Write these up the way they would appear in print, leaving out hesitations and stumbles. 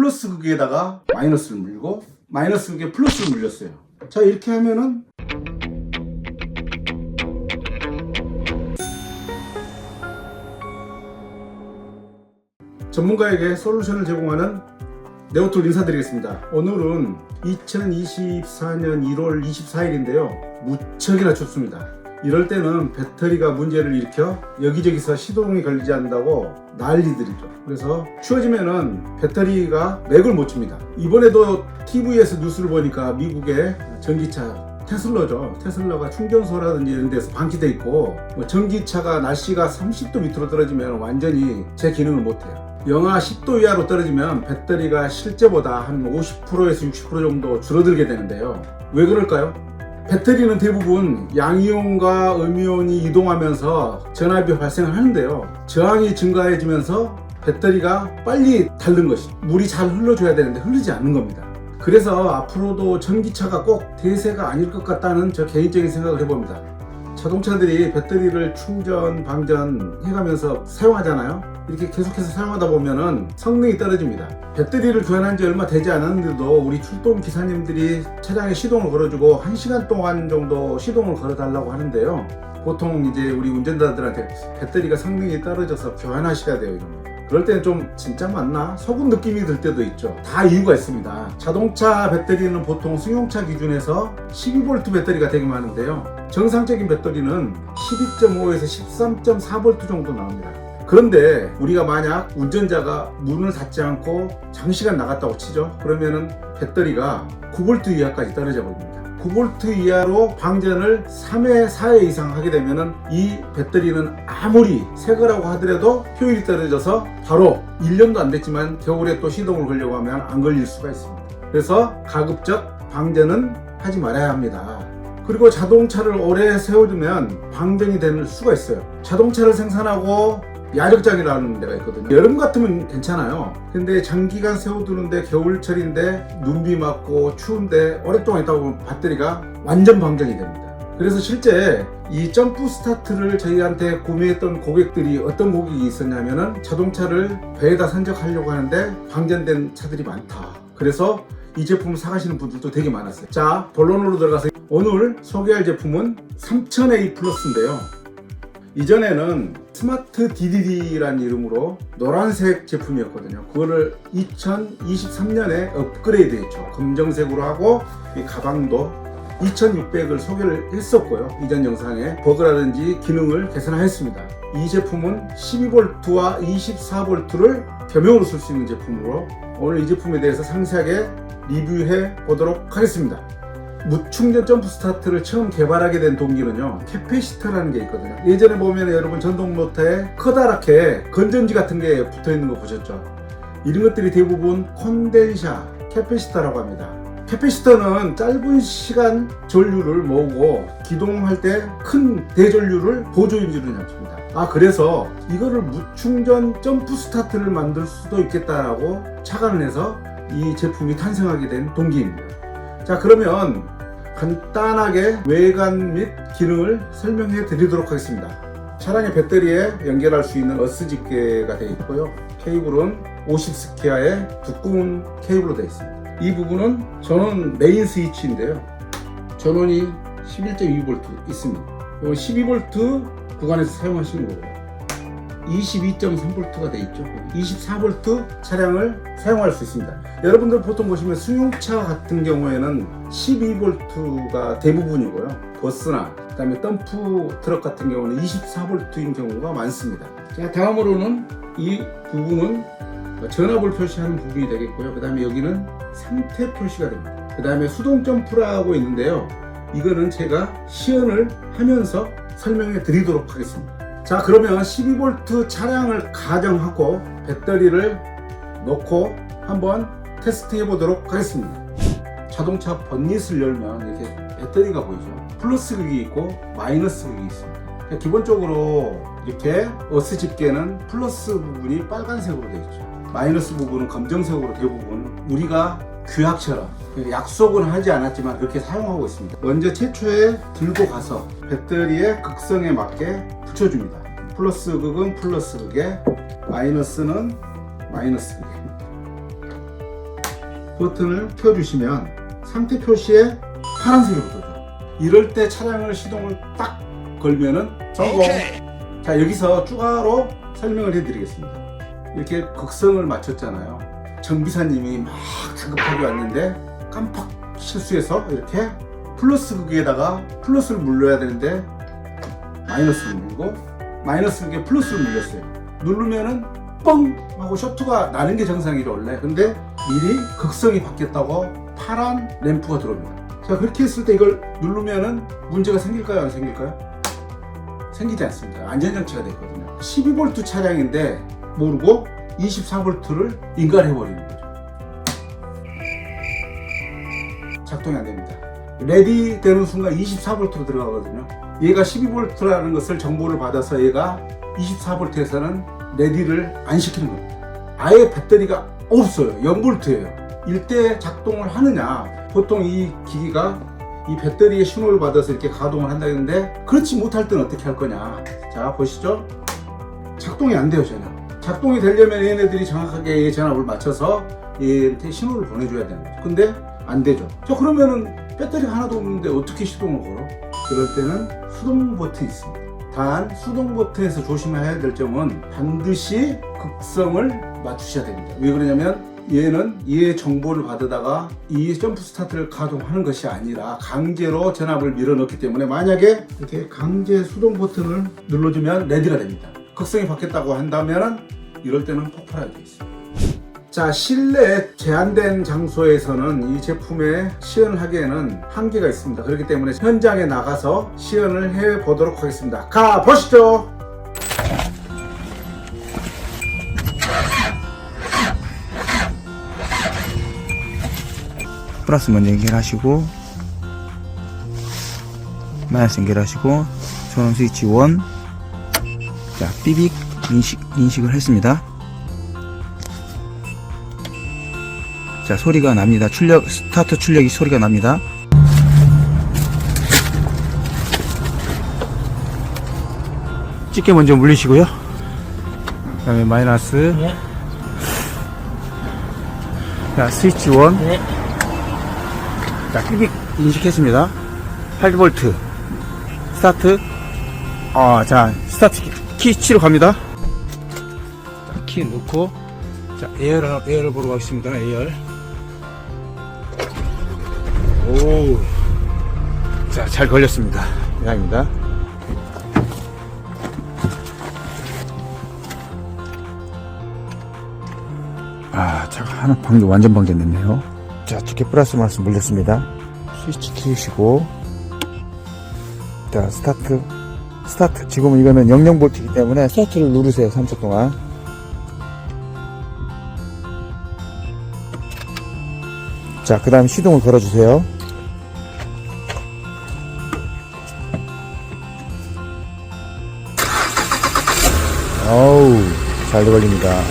플러스 극에다가 마이너스를 물리고 마이너스 극에 플러스를 물렸어요. 자, 이렇게 하면은 전문가에게 솔루션을 제공하는 네오툴 인사드리겠습니다. 오늘은 2024년 1월 24일인데요. 무척이나 춥습니다. 이럴 때는 배터리가 문제를 일으켜 여기저기서 시동이 걸리지 않는다고 난리들이죠. 그래서 추워지면은 배터리가 맥을 못 칩니다. 이번에도 TV에서 뉴스를 보니까 미국의 전기차 테슬라죠. 테슬라가 충전소라든지 이런 데서 방치돼 있고, 전기차가 날씨가 30도 밑으로 떨어지면 완전히 제 기능을 못해요. 영하 10도 이하로 떨어지면 배터리가 실제보다 한 50%에서 60% 정도 줄어들게 되는데요. 왜 그럴까요? 배터리는 대부분 양이온과 음이온이 이동하면서 전압이 발생을 하는데요. 저항이 증가해지면서 배터리가 빨리 닳는 것이, 물이 잘 흘러줘야 되는데 흐르지 않는 겁니다. 그래서 앞으로도 전기차가 꼭 대세가 아닐 것 같다는 저 개인적인 생각을 해봅니다. 자동차들이 배터리를 충전, 방전 해가면서 사용하잖아요. 이렇게 계속해서 사용하다 보면은 성능이 떨어집니다. 배터리를 교환한 지 얼마 되지 않았는데도 우리 출동 기사님들이 차량에 시동을 걸어주고 1시간 동안 정도 시동을 걸어달라고 하는데요. 보통 이제 우리 운전자들한테 배터리가 성능이 떨어져서 교환하셔야 돼요, 이런 거. 그럴 때는 좀 진짜 맞나? 속은 느낌이 들 때도 있죠. 다 이유가 있습니다. 자동차 배터리는 보통 승용차 기준에서 12V 배터리가 되기만 하는데요. 정상적인 배터리는 12.5에서 13.4V 정도 나옵니다. 그런데 우리가 만약 운전자가 문을 닫지 않고 장시간 나갔다고 치죠. 그러면은 배터리가 9V 이하까지 떨어져 버립니다. 9V 이하로 방전을 3회, 4회 이상 하게 되면은 이 배터리는 아무리 새 거라고 하더라도 효율이 떨어져서 바로 1년도 안 됐지만 겨울에 또 시동을 걸려고 하면 안 걸릴 수가 있습니다. 그래서 가급적 방전은 하지 말아야 합니다. 그리고 자동차를 오래 세워두면 방전이 될 수가 있어요. 자동차를 생산하고 야력장이라는 데가 있거든요. 여름 같으면 괜찮아요. 근데 장기간 세워두는데 겨울철인데 눈비 맞고 추운데 오랫동안 있다 보면 배터리가 완전 방전이 됩니다. 그래서 실제 이 점프 스타트를 저희한테 구매했던 고객들이 어떤 고객이 있었냐면은 자동차를 배에다 선적하려고 하는데 방전된 차들이 많다. 그래서 이 제품을 사가시는 분들도 되게 많았어요. 자, 본론으로 들어가서 오늘 소개할 제품은 3000A 플러스인데요. 이전에는 스마트 DDD라는 이름으로 노란색 제품이었거든요. 그거를 2023년에 업그레이드 했죠. 검정색으로 하고 이 가방도 2600을 소개를 했었고요. 이전 영상에 버그라든지 기능을 개선하였습니다. 이 제품은 12V와 24V를 겸용으로 쓸 수 있는 제품으로 오늘 이 제품에 대해서 상세하게 리뷰해 보도록 하겠습니다. 무충전 점프 스타트를 처음 개발하게 된 동기는요, 캐패시터라는 게 있거든요. 예전에 보면 여러분 전동 모터에 커다랗게 건전지 같은 게 붙어 있는 거 보셨죠? 이런 것들이 대부분 콘덴샤 캐패시터라고 합니다. 캐패시터는 짧은 시간 전류를 모으고 기동할 때 큰 대전류를 보조인지를 잡습니다. 그래서 이거를 무충전 점프 스타트를 만들 수도 있겠다라고 착안을 해서 이 제품이 탄생하게 된 동기입니다. 자, 그러면 간단하게 외관 및 기능을 설명해 드리도록 하겠습니다. 차량의 배터리에 연결할 수 있는 어스집게가 되어 있고요. 케이블은 50스퀘어의 두꺼운 케이블로 되어 있습니다. 이 부분은 전원 메인 스위치인데요. 전원이 11.2V 있습니다. 이건 12V 구간에서 사용하시는 거고요. 22.3V가 되어 있죠. 24V 차량을 사용할 수 있습니다. 여러분들 보통 보시면 승용차 같은 경우에는 12V가 대부분이고요. 버스나 그다음에 덤프 트럭 같은 경우는 24V인 경우가 많습니다. 자, 다음으로는 이 부분은 전압을 표시하는 부분이 되겠고요. 그 다음에 여기는 상태 표시가 됩니다. 그 다음에 수동 점프라고 있는데요. 이거는 제가 시연을 하면서 설명해 드리도록 하겠습니다. 자, 그러면 12V 차량을 가정하고 배터리를 넣고 한번 테스트 해보도록 하겠습니다. 자동차 번닛을 열면 이렇게 배터리가 보이죠. 플러스 극이 있고 마이너스 극이 있습니다. 기본적으로 이렇게 어스 집게는 플러스 부분이 빨간색으로 되어 있죠. 마이너스 부분은 검정색으로 대부분 우리가 규약처럼 약속은 하지 않았지만 그렇게 사용하고 있습니다. 먼저 최초에 들고 가서 배터리의 극성에 맞게 붙여줍니다. 플러스 극은 플러스 극에, 마이너스는 마이너스 극에. 버튼을 켜주시면 상태 표시에 파란색이 붙어져. 이럴 때 차량을 시동을 딱 걸면은 성공. 자, 여기서 추가로 설명을 해드리겠습니다. 이렇게 극성을 맞췄잖아요. 정비사님이 막 다급하게 왔는데 깜빡 실수해서 이렇게 플러스 극에다가 플러스를 눌러야 되는데 마이너스를 누르고 마이너스 극에 플러스를 눌렀어요. 누르면은 뻥 하고 쇼트가 나는 게 정상이죠 원래. 근데 미리 극성이 바뀌었다고 파란 램프가 들어옵니다. 자, 그렇게 했을 때 이걸 누르면은 문제가 생길까요 안 생길까요? 생기지 않습니다. 안전장치가 됐거든요. 12V 차량인데 모르고 24V를 인가해버리는 거죠. 작동이 안 됩니다. 레디 되는 순간 24V로 들어가거든요. 얘가 12V라는 것을 정보를 받아서 얘가 24V에서는 레디를 안 시키는 겁니다. 아예 배터리가 없어요. 0V예요. 일대 작동을 하느냐, 보통 이 기기가 이 배터리의 신호를 받아서 이렇게 가동을 한다 했는데 그렇지 못할 때는 어떻게 할 거냐. 자, 보시죠. 작동이 안 돼요. 전혀. 작동이 되려면 얘네들이 정확하게 이 전압을 맞춰서 얘한테 신호를 보내줘야 되는 거죠. 근데 안 되죠. 자, 그러면은 배터리가 하나도 없는데 어떻게 시동을 걸어? 그럴 때는 수동 버튼이 있습니다. 단 수동 버튼에서 조심해야 될 점은 반드시 극성을 맞추셔야 됩니다. 왜 그러냐면 얘는 얘의 정보를 받아다가 이 점프 스타트를 가동하는 것이 아니라 강제로 전압을 밀어넣기 때문에 만약에 이렇게 강제 수동 버튼을 눌러주면 레디가 됩니다. 극성이 바뀌었다고 한다면 이럴 때는 폭발하게 되어 있습니다. 자, 실내 제한된 장소에서는 이 제품의 시연을 하기에는 한계가 있습니다. 그렇기 때문에 현장에 나가서 시연을 해 보도록 하겠습니다. 가 보시죠. 플러스 먼저 연결하시고 마이너스 연결하시고 전원 스위치 1. 자, 삐빅 인식을 했습니다. 자, 소리가 납니다. 스타트 출력이 소리가 납니다. 집게 먼저 물리시고요. 그 다음에 마이너스. 네. 자, 스위치 1. 네. 자, 삐빅 인식했습니다. 8V. 스타트. 자, 스타트 키 치러 갑니다. 자, 키 넣고. 자, 에어를 보러 가겠습니다. 에어. 오. 자, 잘 걸렸습니다. 이상입니다. 차가 하나 완전 방전됐네요. 자, 두께 플러스 마이너스 물렸습니다. 스위치 키우시고. 자, 스타트. 지금은 이거는 00V이기 때문에 스타트를 누르세요. 3초 동안. 자, 그 다음 시동을 걸어주세요. 어우, 잘 걸립니다.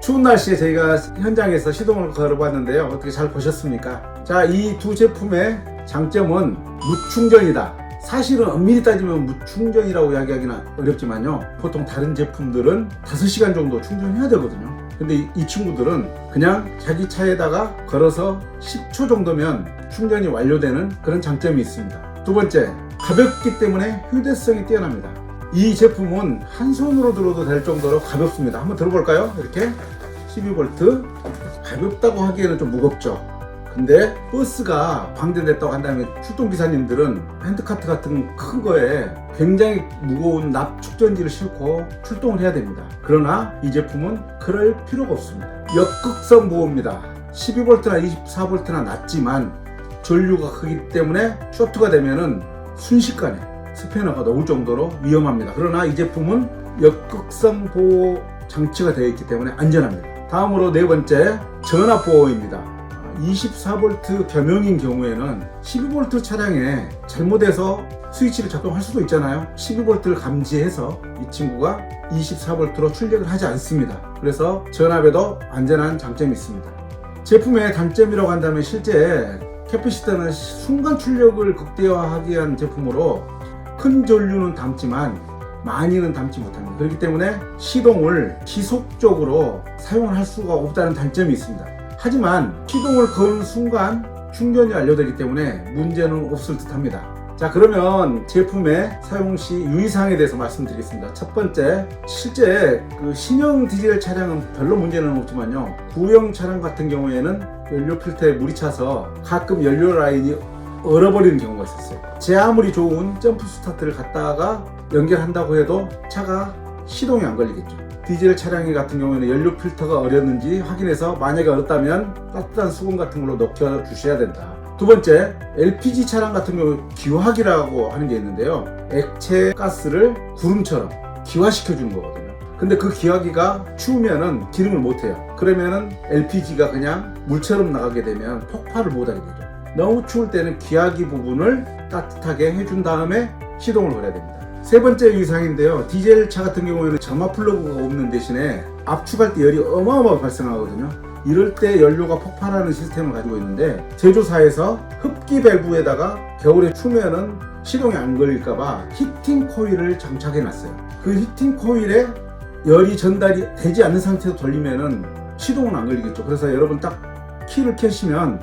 추운 날씨에 저희가 현장에서 시동을 걸어봤는데요. 어떻게 잘 보셨습니까? 자, 이 두 제품의 장점은 무충전이다. 사실은 엄밀히 따지면 무충전이라고 이야기하기는 어렵지만요. 보통 다른 제품들은 5시간 정도 충전해야 되거든요. 근데 이 친구들은 그냥 자기 차에다가 걸어서 10초 정도면 충전이 완료되는 그런 장점이 있습니다. 두 번째, 가볍기 때문에 휴대성이 뛰어납니다. 이 제품은 한 손으로 들어도 될 정도로 가볍습니다. 한번 들어볼까요? 이렇게 12V. 가볍다고 하기에는 좀 무겁죠. 근데 버스가 방전됐다고 한다면 출동기사님들은 핸드카트 같은 큰 거에 굉장히 무거운 납 축전지를 싣고 출동을 해야 됩니다. 그러나 이 제품은 그럴 필요가 없습니다. 역극성 보호입니다. 12V나 24V나 낮지만 전류가 크기 때문에 쇼트가 되면은 순식간에 스패너가 녹을 정도로 위험합니다. 그러나 이 제품은 역극성 보호 장치가 되어 있기 때문에 안전합니다. 다음으로 네 번째, 전압 보호입니다. 24V 겸용인 경우에는 12V 차량에 잘못해서 스위치를 작동할 수도 있잖아요. 12V를 감지해서 이 친구가 24V로 출력을 하지 않습니다. 그래서 전압에도 안전한 장점이 있습니다. 제품의 단점이라고 한다면 실제 캐피시터는 순간 출력을 극대화하기 위한 제품으로 큰 전류는 담지만 많이는 담지 못합니다. 그렇기 때문에 시동을 지속적으로 사용을 할 수가 없다는 단점이 있습니다. 하지만 시동을 거는 순간 충전이 완료되기 때문에 문제는 없을 듯 합니다. 자, 그러면 제품의 사용 시 유의사항에 대해서 말씀드리겠습니다. 첫 번째, 실제 그 신형 디젤 차량은 별로 문제는 없지만요, 구형 차량 같은 경우에는 연료 필터에 물이 차서 가끔 연료 라인이 얼어버리는 경우가 있었어요. 제 아무리 좋은 점프 스타트를 갖다가 연결한다고 해도 차가 시동이 안 걸리겠죠. 디젤 차량 같은 경우에는 연료 필터가 얼었는지 확인해서 만약에 얼었다면 따뜻한 수건 같은 걸로 녹여 주셔야 된다. 두 번째, LPG 차량 같은 경우 기화기라고 하는 게 있는데요, 액체 가스를 구름처럼 기화시켜 주는 거거든요. 근데 그 기화기가 추우면은 기능을 못 해요. 그러면은 LPG가 그냥 물처럼 나가게 되면 폭발을 못 하게 되죠. 너무 추울 때는 기화기 부분을 따뜻하게 해준 다음에 시동을 걸어야 됩니다. 세 번째 유의사항인데요, 디젤 차 같은 경우에는 점화 플러그가 없는 대신에 압축할 때 열이 어마어마하게 발생하거든요. 이럴 때 연료가 폭발하는 시스템을 가지고 있는데, 제조사에서 흡기 밸브에다가 겨울에 추우면은 시동이 안 걸릴까봐 히팅 코일을 장착해 놨어요. 그 히팅 코일에 열이 전달이 되지 않는 상태에서 돌리면은 시동은 안 걸리겠죠. 그래서 여러분 딱 키를 켜시면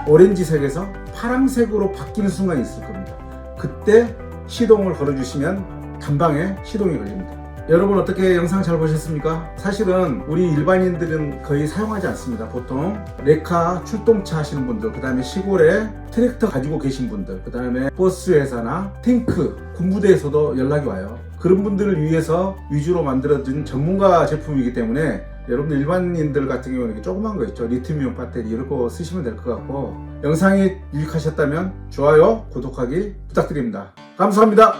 오렌지색에서 파란색으로 바뀌는 순간이 있을 겁니다. 그때 시동을 걸어주시면 단방에 시동이 걸립니다. 여러분 어떻게 영상 잘 보셨습니까? 사실은 우리 일반인들은 거의 사용하지 않습니다. 보통 레카 출동차 하시는 분들, 그 다음에 시골에 트랙터 가지고 계신 분들, 그 다음에 버스 회사나 탱크, 군부대에서도 연락이 와요. 그런 분들을 위해서 위주로 만들어진 전문가 제품이기 때문에 여러분들 일반인들 같은 경우는 조그만 거 있죠, 리튬이온 배터리, 이런 거 쓰시면 될 것 같고, 영상이 유익하셨다면 좋아요, 구독하기 부탁드립니다. 감사합니다.